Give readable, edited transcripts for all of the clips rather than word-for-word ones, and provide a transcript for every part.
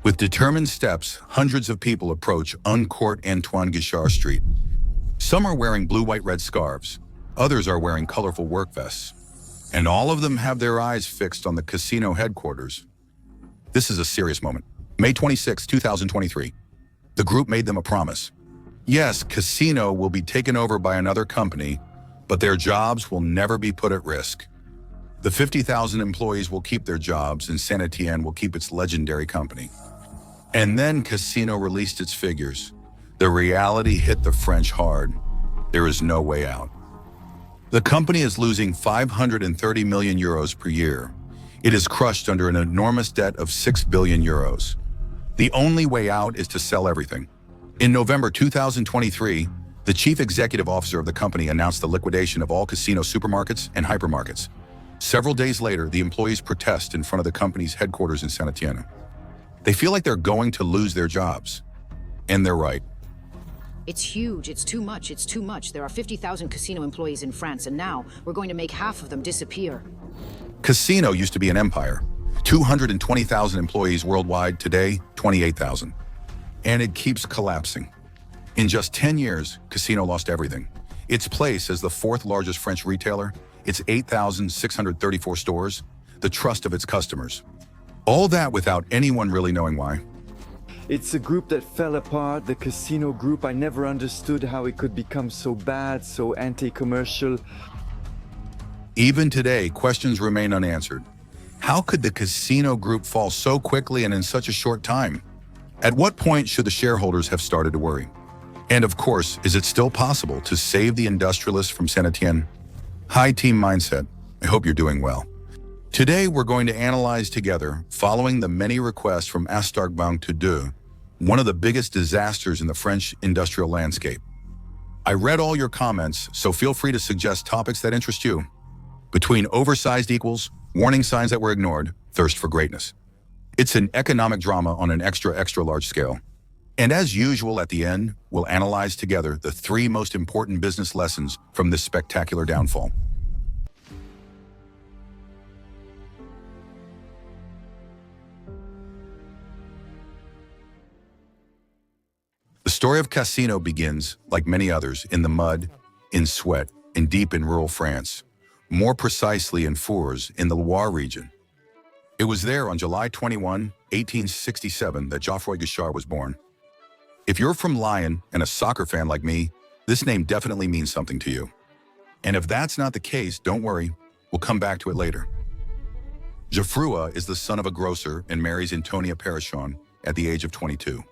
With determined steps, hundreds of people approach uncourt Antoine Guichard Street. Some are wearing blue-white-red scarves. Others are wearing colorful work vests. And all of them have their eyes fixed on the casino headquarters. This is a serious moment. May 26, 2023. The group made them a promise. Yes, casino will be taken over by another company, but their jobs will never be put at risk. The 50,000 employees will keep their jobs and Saint Etienne will keep its legendary company. And then Casino released its figures. The reality hit the French hard. There is no way out. The company is losing 530 million euros per year. It is crushed under an enormous debt of 6 billion euros. The only way out is to sell everything. In November 2023, the chief executive officer of the company announced the liquidation of all casino supermarkets and hypermarkets. Several days later, the employees protest in front of the company's headquarters in Saint Etienne. They feel like they're going to lose their jobs. And they're right. It's huge, it's too much, it's too much. There are 50,000 casino employees in France, and now we're going to make half of them disappear. Casino used to be an empire. 220,000 employees worldwide, today 28,000. And it keeps collapsing. In just 10 years, Casino lost everything. Its place as the fourth largest French retailer, its 8,634 stores, the trust of its customers. All that without anyone really knowing why. It's a group that fell apart, the Casino group. I never understood how it could become so bad, so anti-commercial. Even today, questions remain unanswered. How could the Casino group fall so quickly and in such a short time? At what point should the shareholders have started to worry? And of course, is it still possible to save the industrialists from Saint Etienne? Hi, Team Mindset. I hope you're doing well. Today, we're going to analyze together, following the many requests from Astark to Do, one of the biggest disasters in the French industrial landscape. I read all your comments, so feel free to suggest topics that interest you. Between oversized equals, warning signs that were ignored, thirst for greatness. It's an economic drama on an extra large scale. And as usual at the end, we'll analyze together the 3 most important business lessons from this spectacular downfall. The story of Casino begins, like many others, in the mud, in sweat, and deep in rural France. More precisely in Fours, in the Loire region. It was there on July 21, 1867 that Geoffroy Guichard was born. If you're from Lyon and a soccer fan like me, this name definitely means something to you. And if that's not the case, don't worry, we'll come back to it later. Geoffroy is the son of a grocer and marries Antonia Perrichon at the age of 22.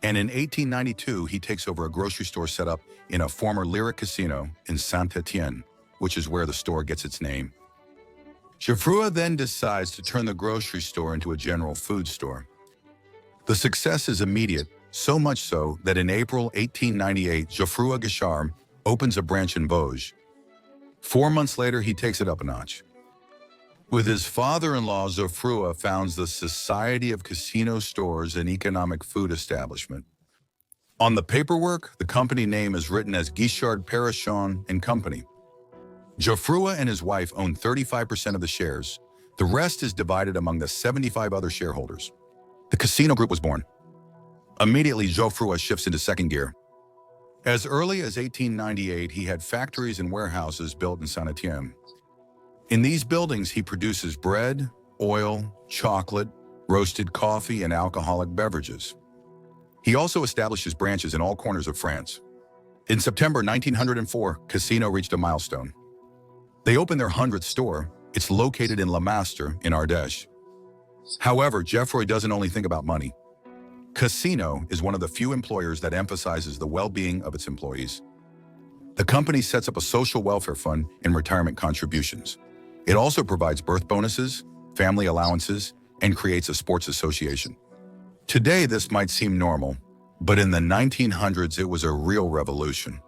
And in 1892, he takes over a grocery store set up in a former Lyric casino in Saint Etienne, which is where the store gets its name. Geoffroy then decides to turn the grocery store into a general food store. The success is immediate, so much so that in April 1898, Geoffroy Guichard opens a branch in Vosges. 4 months later, he takes it up a notch. With his father-in-law, Geoffroy founds the Society of Casino Stores and Economic Food Establishment. On the paperwork, the company name is written as Guichard Perrichon and Company. Geoffroy and his wife own 35% of the shares. The rest is divided among the 75 other shareholders. The Casino Group was born. Immediately, Geoffroy shifts into second gear. As early as 1898, he had factories and warehouses built in Saint Etienne. In these buildings, he produces bread, oil, chocolate, roasted coffee, and alcoholic beverages. He also establishes branches in all corners of France. In September 1904, Casino reached a milestone. They opened their 100th store. It's located in Le Master in Ardèche. However, Geoffroy doesn't only think about money. Casino is one of the few employers that emphasizes the well-being of its employees. The company sets up a social welfare fund and retirement contributions. It also provides birth bonuses, family allowances, and creates a sports association. Today, this might seem normal, but in the 1900s, it was a real revolution.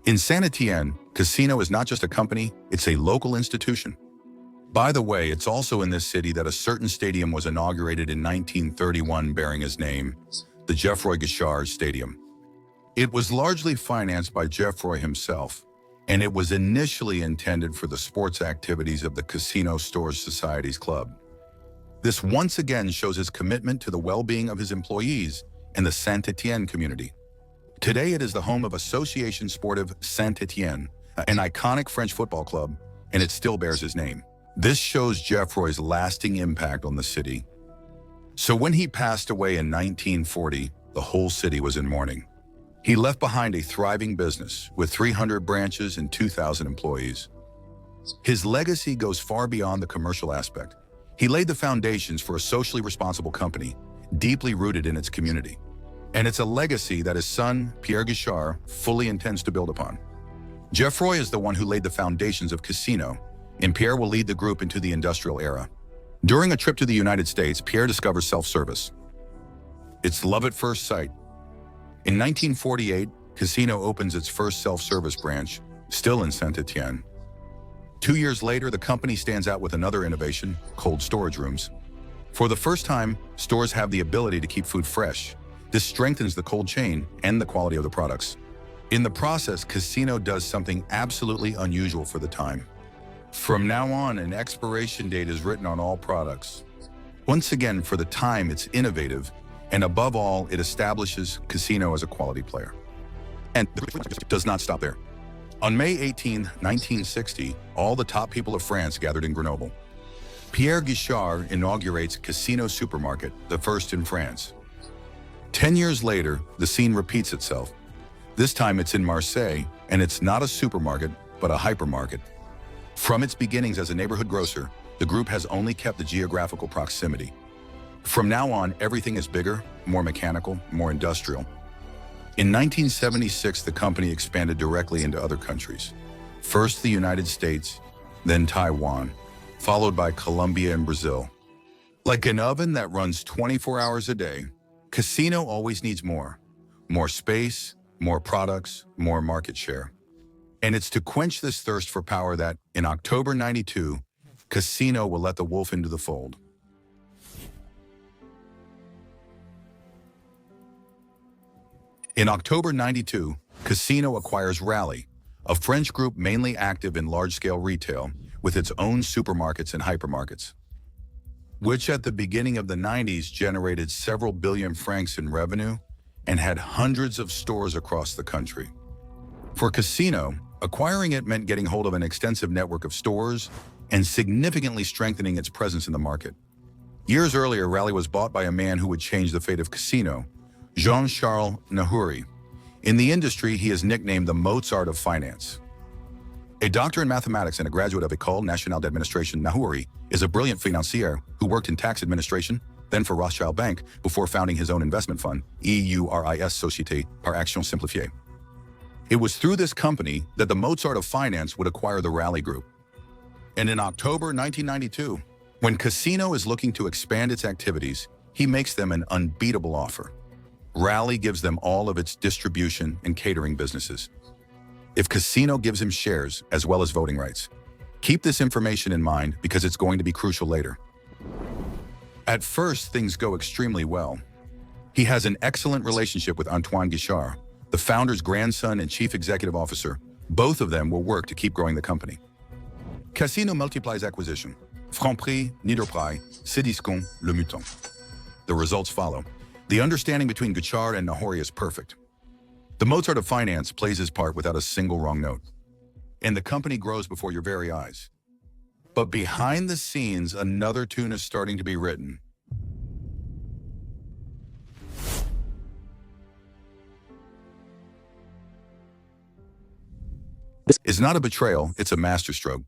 In Saint Etienne, Casino is not just a company, it's a local institution. By the way, it's also in this city that a certain stadium was inaugurated in 1931 bearing his name, the Geoffroy Guichard Stadium. It was largely financed by Geoffroy himself, and it was initially intended for the sports activities of the Casino Stores Society's club. This once again shows his commitment to the well-being of his employees and the Saint-Étienne community. Today it is the home of Association Sportive Saint-Étienne, an iconic French football club, and it still bears his name. This shows Geoffroy's lasting impact on the city. So when he passed away in 1940, the whole city was in mourning. He left behind a thriving business with 300 branches and 2,000 employees. His legacy goes far beyond the commercial aspect. He laid the foundations for a socially responsible company, deeply rooted in its community. And it's a legacy that his son, Pierre Guichard, fully intends to build upon. Geoffroy is the one who laid the foundations of Casino, and Pierre will lead the group into the industrial era. During a trip to the United States, Pierre discovers self-service. It's love at first sight. In 1948, Casino opens its first self-service branch, still in Saint-Étienne. 2 years later, the company stands out with another innovation, cold storage rooms. For the first time, stores have the ability to keep food fresh. This strengthens the cold chain and the quality of the products. In the process, Casino does something absolutely unusual for the time. From now on, an expiration date is written on all products. Once again, for the time, it's innovative, and above all, it establishes Casino as a quality player. And it does not stop there. On May 18, 1960, all the top people of France gathered in Grenoble. Pierre Guichard inaugurates Casino Supermarket, the first in France. 10 years later, the scene repeats itself. This time it's in Marseille, and it's not a supermarket, but a hypermarket. From its beginnings as a neighborhood grocer, the group has only kept the geographical proximity. From now on, everything is bigger, more mechanical, more industrial. In 1976, the company expanded directly into other countries. First the United States, then Taiwan, followed by Colombia and Brazil. Like an oven that runs 24 hours a day, Casino always needs more. More space, more products, more market share. And it's to quench this thirst for power that, in October 92, Casino will let the wolf into the fold. In October 92, Casino acquires Rally, a French group mainly active in large-scale retail with its own supermarkets and hypermarkets, which at the beginning of the 90s generated several billion francs in revenue and had hundreds of stores across the country. For Casino, acquiring it meant getting hold of an extensive network of stores and significantly strengthening its presence in the market. Years earlier, Rally was bought by a man who would change the fate of Casino, Jean-Charles Nahouri. In the industry, he is nicknamed the Mozart of finance. A doctor in mathematics and a graduate of École Nationale d'Administration, Nahouri is a brilliant financier who worked in tax administration, then for Rothschild Bank, before founding his own investment fund, EURIS Société par Action Simplifiée. It was through this company that the Mozart of finance would acquire the Rally Group. And in October 1992, when Casino is looking to expand its activities, he makes them an unbeatable offer. Rally gives them all of its distribution and catering businesses. If Casino gives him shares as well as voting rights, keep this information in mind because it's going to be crucial later. At first, things go extremely well. He has an excellent relationship with Antoine Guichard, the founder's grandson and chief executive officer. Both of them will work to keep growing the company. Casino multiplies acquisition. Franprix, Niederprix, Cdiscount, Le Mouton. The results follow. The understanding between Guichard and Nahouri is perfect. The Mozart of finance plays his part without a single wrong note. And the company grows before your very eyes. But behind the scenes, another tune is starting to be written. This is not a betrayal, it's a masterstroke.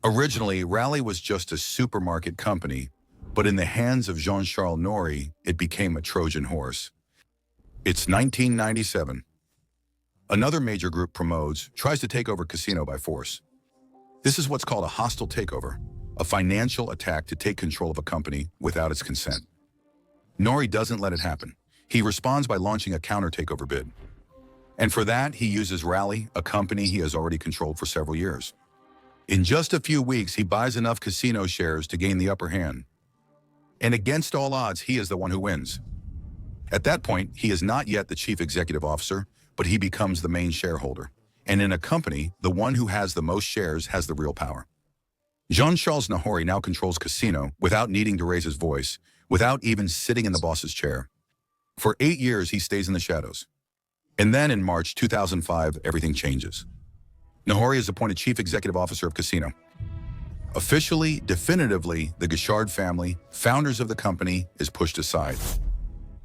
Originally, Rally was just a supermarket company, but in the hands of Jean-Charles Nahouri, it became a Trojan horse. It's 1997. Another major group promotes, tries to take over Casino by force. This is what's called a hostile takeover, a financial attack to take control of a company without its consent. Nahouri doesn't let it happen. He responds by launching a counter-takeover bid. And for that, he uses Rally, a company he has already controlled for several years. In just a few weeks, he buys enough Casino shares to gain the upper hand. And against all odds, he is the one who wins. At that point, he is not yet the chief executive officer, but he becomes the main shareholder. And in a company, the one who has the most shares has the real power. Jean-Charles Nahori now controls Casino without needing to raise his voice, without even sitting in the boss's chair. For 8 years, he stays in the shadows. And then in March 2005, everything changes. Nahori is appointed Chief Executive Officer of Casino. Officially, definitively, the Guichard family, founders of the company, is pushed aside.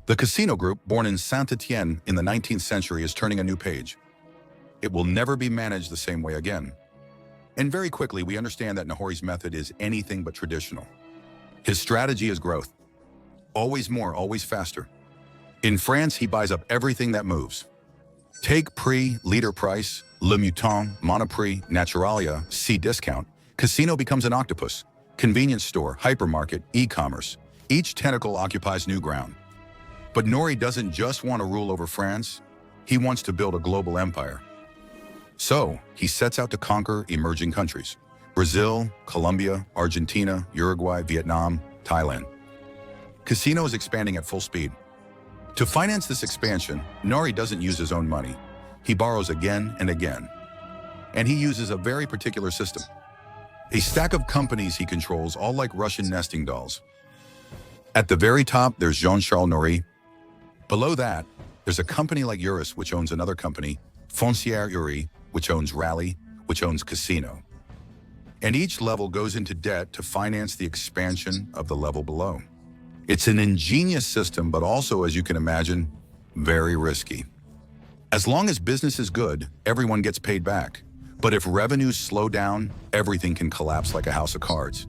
The Casino Group, born in Saint-Étienne in the 19th century, is turning a new page. It will never be managed the same way again. And very quickly, we understand that Nahori's method is anything but traditional. His strategy is growth. Always more, always faster. In France, he buys up everything that moves. Take Prix, Leader Price, Le Mouton, Monoprix, Naturalia, C Discount. Casino becomes an octopus. Convenience store, hypermarket, e-commerce. Each tentacle occupies new ground. But Nahori doesn't just want to rule over France. He wants to build a global empire. So, he sets out to conquer emerging countries. Brazil, Colombia, Argentina, Uruguay, Vietnam, Thailand. Casino is expanding at full speed. To finance this expansion, Nahori doesn't use his own money. He borrows again and again. And he uses a very particular system. A stack of companies he controls, all like Russian nesting dolls. At the very top, there's Jean-Charles Nahori. Below that, there's a company like Urus, which owns another company, Foncière Uri, which owns Rally, which owns Casino. And each level goes into debt to finance the expansion of the level below. It's an ingenious system, but also, as you can imagine, very risky. As long as business is good, everyone gets paid back. But if revenues slow down, everything can collapse like a house of cards.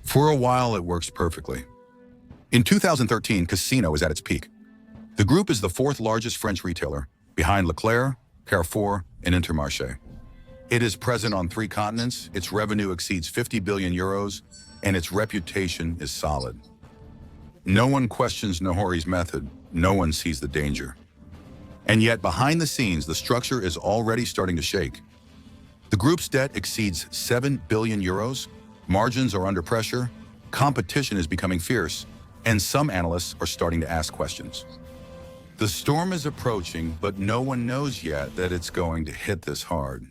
For a while, it works perfectly. In 2013, Casino is at its peak. The group is the 4th largest French retailer, behind Leclerc, Carrefour, and Intermarché. It is present on 3 continents, its revenue exceeds 50 billion euros, and its reputation is solid. No one questions Nahori's method, no one sees the danger. And yet, behind the scenes, the structure is already starting to shake. The group's debt exceeds 7 billion euros, margins are under pressure, competition is becoming fierce, and some analysts are starting to ask questions. The storm is approaching, but no one knows yet that it's going to hit this hard.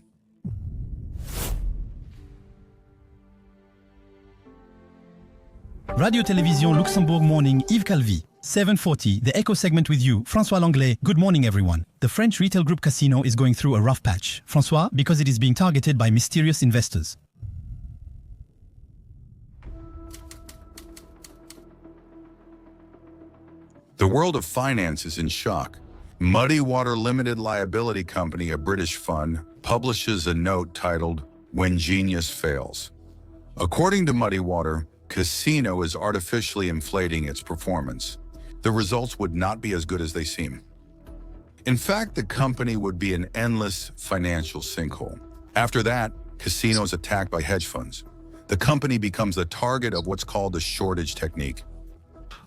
Radio-Télévision Luxembourg Morning, Yves Calvi. 7:40, the Echo segment with you, François Langlais. Good morning, everyone. The French retail group Casino is going through a rough patch. François, because it is being targeted by mysterious investors. The world of finance is in shock. Muddy Water Limited Liability Company, a British fund, publishes a note titled, "When Genius Fails." According to Muddy Water, Casino is artificially inflating its performance. The results would not be as good as they seem. In fact, the company would be an endless financial sinkhole. After that, Casino is attacked by hedge funds. The company becomes the target of what's called the shortage technique.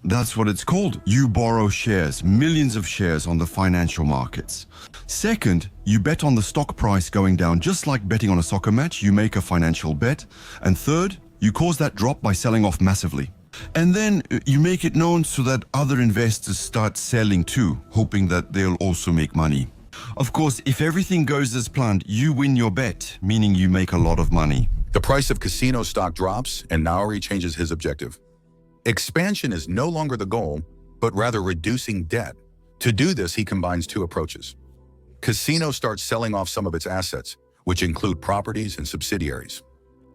That's what it's called. You borrow shares, millions of shares on the financial markets. Second, you bet on the stock price going down, just like betting on a soccer match, you make a financial bet. And third, you cause that drop by selling off massively. And then you make it known so that other investors start selling too, hoping that they'll also make money. Of course, if everything goes as planned, you win your bet, meaning you make a lot of money. The price of Casino stock drops, and Nahori changes his objective. Expansion is no longer the goal, but rather reducing debt. To do this, he combines 2 approaches. Casino starts selling off some of its assets, which include properties and subsidiaries.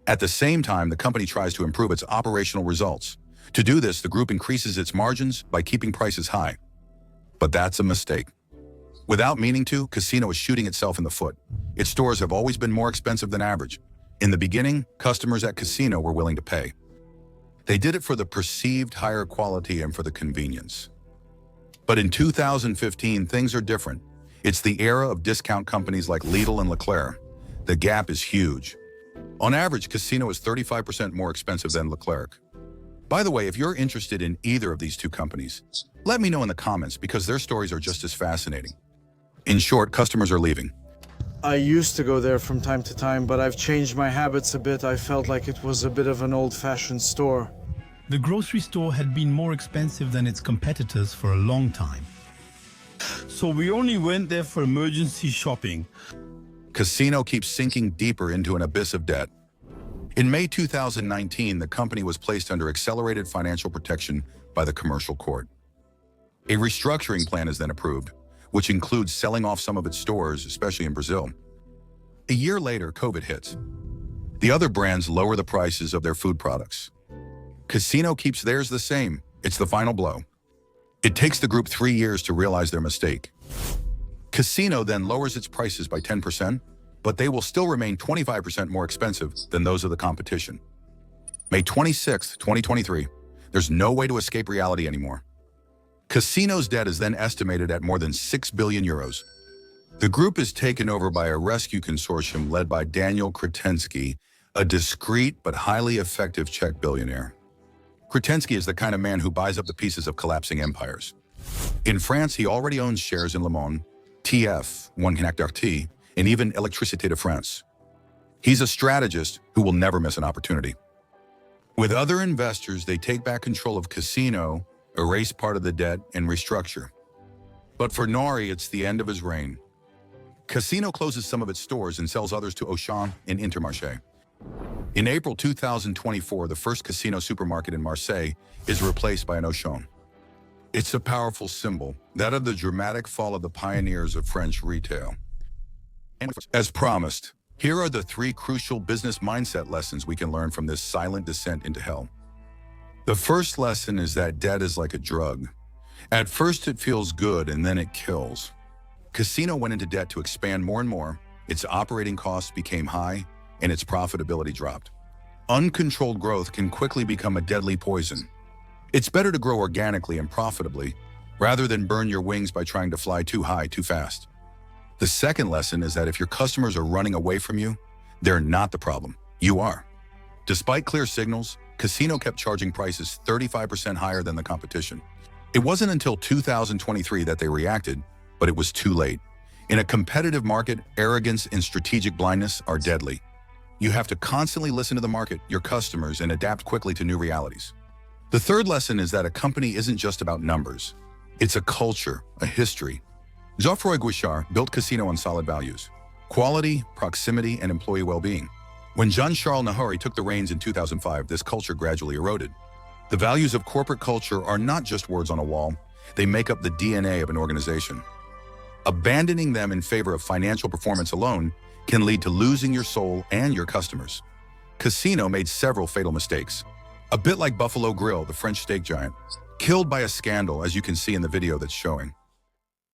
At the same time, the company tries to improve its operational results. To do this, the group increases its margins by keeping prices high. But that's a mistake. Without meaning to, Casino is shooting itself in the foot. Its stores have always been more expensive than average. In the beginning, customers at Casino were willing to pay. They did it for the perceived higher quality and for the convenience. But in 2015, things are different. It's the era of discount companies like Lidl and Leclerc. The gap is huge. On average, Casino is 35% more expensive than Leclerc. By the way, if you're interested in either of these 2 companies, let me know in the comments because their stories are just as fascinating. In short, customers are leaving. I used to go there from time to time, but I've changed my habits a bit. I felt like it was a bit of an old-fashioned store. The grocery store had been more expensive than its competitors for a long time. So we only went there for emergency shopping. Casino keeps sinking deeper into an abyss of debt. In May 2019, the company was placed under accelerated financial protection by the commercial court. A restructuring plan is then approved, which includes selling off some of its stores, especially in Brazil. A year later, COVID hits. The other brands lower the prices of their food products. Casino keeps theirs the same. It's the final blow. It takes the group 3 years to realize their mistake. Casino then lowers its prices by 10%, but they will still remain 25% more expensive than those of the competition. May 26, 2023, there's no way to escape reality anymore. Casino's debt is then estimated at more than 6 billion euros. The group is taken over by a rescue consortium led by Daniel Kretinsky, a discreet but highly effective Czech billionaire. Kretinsky is the kind of man who buys up the pieces of collapsing empires. In France, he already owns shares in Le Monde, TF, unchecked, and even Électricité de France. He's a strategist who will never miss an opportunity. With other investors, they take back control of Casino, erase part of the debt, and restructure. But for Nori, it's the end of his reign. Casino closes some of its stores and sells others to Auchan and Intermarché. In April 2024, the first Casino supermarket in Marseille is replaced by an Auchan. It's a powerful symbol, that of the dramatic fall of the pioneers of French retail. And as promised, here are the 3 crucial business mindset lessons we can learn from this silent descent into hell. The first lesson is that debt is like a drug. At first it feels good and then it kills. Casino went into debt to expand more and more, its operating costs became high, and its profitability dropped. Uncontrolled growth can quickly become a deadly poison. It's better to grow organically and profitably, rather than burn your wings by trying to fly too high too fast. The second lesson is that if your customers are running away from you, they're not the problem, you are. Despite clear signals, Casino kept charging prices 35% higher than the competition. It wasn't until 2023 that they reacted, but it was too late. In a competitive market, arrogance and strategic blindness are deadly. You have to constantly listen to the market, your customers, and adapt quickly to new realities. The third lesson is that a company isn't just about numbers. It's a culture, a history. Geoffroy Guichard built Casino on solid values: quality, proximity, and employee well-being. When Jean-Charles Nahori took the reins in 2005, this culture gradually eroded. The values of corporate culture are not just words on a wall. They make up the DNA of an organization. Abandoning them in favor of financial performance alone can lead to losing your soul and your customers. Casino made several fatal mistakes. A bit like Buffalo Grill, the French steak giant, killed by a scandal, as you can see in the video that's showing.